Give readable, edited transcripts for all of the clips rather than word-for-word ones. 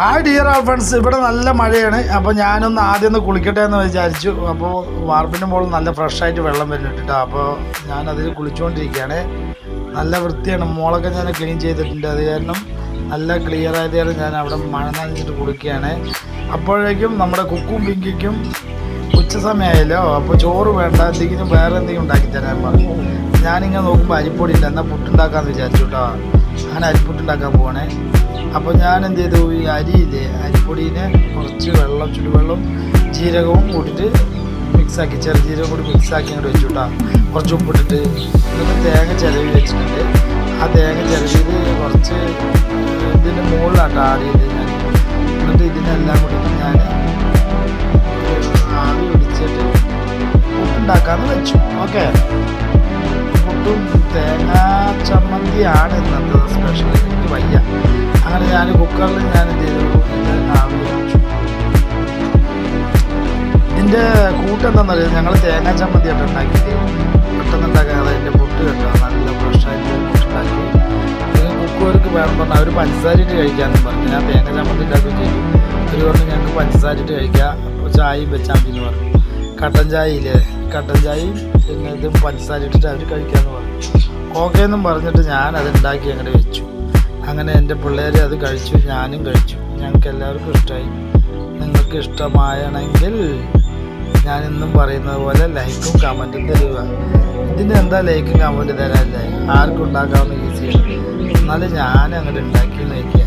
Hi dear ആൾ friends, ഇവിടെ നല്ല മഴയാണ്. അപ്പോൾ ഞാനൊന്ന് ആദ്യം ഒന്ന് കുളിക്കട്ടെ എന്ന് വിചാരിച്ചു. അപ്പോൾ വാർപ്പിൻ്റെ മുകളിൽ നല്ല ഫ്രഷായിട്ട് വെള്ളം വരുന്നുണ്ട് കേട്ടോ. അപ്പോൾ ഞാനതിൽ കുളിച്ചുകൊണ്ടിരിക്കുകയാണ്. നല്ല വൃത്തിയാണ്, മോളൊക്കെ ഞാൻ ക്ലീൻ ചെയ്തിട്ടുണ്ട്. അത് കാരണം നല്ല ക്ലിയർ ആയത് കാരണം ഞാൻ അവിടെ മഴ നനഞ്ഞിട്ട് കുളിക്കുകയാണ്. അപ്പോഴേക്കും നമ്മുടെ കുക്കും പിങ്കിക്കും ഉച്ച സമയമായല്ലോ. അപ്പോൾ ചോറ് വേണ്ട, എന്തെങ്കിലും വേറെ എന്തെങ്കിലും ഉണ്ടാക്കി തരാൻ പറഞ്ഞു. ഞാനിങ്ങനെ നോക്കുമ്പോൾ അരിപ്പൊടി ഇല്ല, എന്നാൽ പുട്ടുണ്ടാക്കാമെന്ന് വിചാരിച്ചു കേട്ടോ. അങ്ങനെ അരിപ്പുട്ടുണ്ടാക്കാൻ പോകണേ. അപ്പോൾ ഞാൻ എന്ത് ചെയ്തു, ഈ അരിയില്ലേ, അരിപ്പൊടിനെ കുറച്ച് വെള്ളം, ചുടുവെള്ളം ജീരകവും കൂട്ടിയിട്ട് മിക്സാക്കി, ചെറുജീരകം കൂടി മിക്സാക്കി അങ്ങോട്ട് വെച്ചു കേട്ടോ. കുറച്ച് ഉപ്പിട്ടിട്ട് എന്നിട്ട് തേങ്ങ ചിരവി വെച്ചിട്ടുണ്ട്. ആ തേങ്ങ ചിരവിയിൽ കുറച്ച് ഇതിൻ്റെ മുകളിലാട്ടോ ആഡ് ചെയ്ത് ഞാൻ. എന്നിട്ട് ഇതിനെല്ലാം കൂടി ഞാൻ ആവി പിടിച്ചിട്ട് പുട്ടുണ്ടാക്കാമെന്ന് വെച്ചു. ഓക്കെ, പുട്ടും തേങ്ങാ ചമ്മന്തിയാണ് ഇന്നത്തെ സ്പെഷ്യൽ. എനിക്ക് വയ്യ. അങ്ങനെ ഞാൻ കുക്കറിൽ ഞാൻ എന്ത് ചെയ്തു, ആവി വെച്ചു. ഇതിൻ്റെ കൂട്ടെന്താണെന്നറിയാം, ഞങ്ങൾ തേങ്ങാ ചമ്മന്തി ആയിട്ട് ഉണ്ടാക്കിയിട്ട് പെട്ടെന്ന് ഉണ്ടാക്കാതെ അതിൻ്റെ പുട്ട് കേട്ടോ. നല്ല ഫ്രഷായിട്ട് പുട്ടുണ്ടാക്കി. പിന്നെ കുക്കുകാർക്ക് വേണം പറഞ്ഞാൽ അവർ പഞ്ചസാരയിട്ട് കഴിക്കാമെന്ന് പറഞ്ഞു. ഞാൻ തേങ്ങ ചമ്മന്തി ഉണ്ടാക്കുകയും ചെയ്തു. അവർ പറഞ്ഞു ഞങ്ങൾക്ക് പഞ്ചസാരയിട്ട് കഴിക്കാം, അപ്പോൾ ചായയും വെച്ചാൽ മതി എന്ന് പറഞ്ഞു. കട്ടൻ ചായയില്ലേ, കട്ടൻ ചായയും പിന്നെ ഇതും പഞ്ചസാര ഇട്ടിട്ട് അവർ കഴിക്കാമെന്ന് പറഞ്ഞു. ഓക്കെ എന്നും പറഞ്ഞിട്ട് ഞാൻ അത് ഉണ്ടാക്കി അങ്ങനെ വെച്ചു. അങ്ങനെ എൻ്റെ പിള്ളേർ അത് കഴിച്ചു, ഞാനും കഴിച്ചു. ഞങ്ങൾക്ക് എല്ലാവർക്കും ഇഷ്ടമായി. നിങ്ങൾക്ക് ഇഷ്ടമായണമെങ്കിൽ ഞാനിന്നും പറയുന്നത് പോലെ ലൈക്കും കമൻറ്റും തരിക. ഇതിന് എന്താ ലൈക്കും കമൻറ്റും തരാനില്ലേ, ആർക്കും ഉണ്ടാക്കാവുന്ന ഈസിയാണ്. എന്നാലും ഞാൻ അങ്ങനെ ഉണ്ടാക്കി നോക്കിയ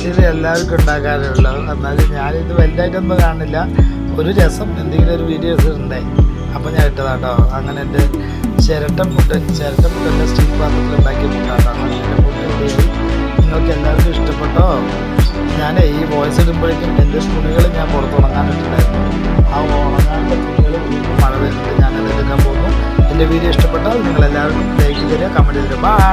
ഇത് എല്ലാവർക്കും ഉണ്ടാക്കാറുള്ളൂ. എന്നാലും ഞാനിത് വലുതായിട്ടൊന്നും കാണില്ല, ഒരു രസം എന്തെങ്കിലും ഒരു വീഡിയോസ് ഉണ്ടായി അപ്പോൾ ഞാൻ ഇട്ടതാട്ടോ. അങ്ങനെ എൻ്റെ ചിരട്ടം പുട്ടല്ല, സ്റ്റീൽ പാത്രത്തിൽ ഉണ്ടാക്കിയ പുട്ടാട്ടോ. അങ്ങനെ എൻ്റെ പുട്ട് റെഡി. നിങ്ങൾക്ക് എല്ലാവർക്കും ഇഷ്ടപ്പെട്ടോ? ഞാൻ ഈ വോയിസ് ഇടുമ്പോഴേക്കും എൻ്റെ തുണികൾ ഞാൻ പുറത്ത് ഉണങ്ങാനിട്ടുണ്ടായിരുന്നു. ആ ഉണങ്ങാനുള്ള തുണികൾ വീണ്ടും മഴ വരുന്നുണ്ട്. ഞാനത് എടുക്കാൻ പോകുന്നു. എൻ്റെ വീഡിയോ ഇഷ്ടപ്പെട്ടാൽ നിങ്ങളെല്ലാവർക്കും ലൈക്ക് തരിക, കമൻറ്റ് തരിക. ബൈ.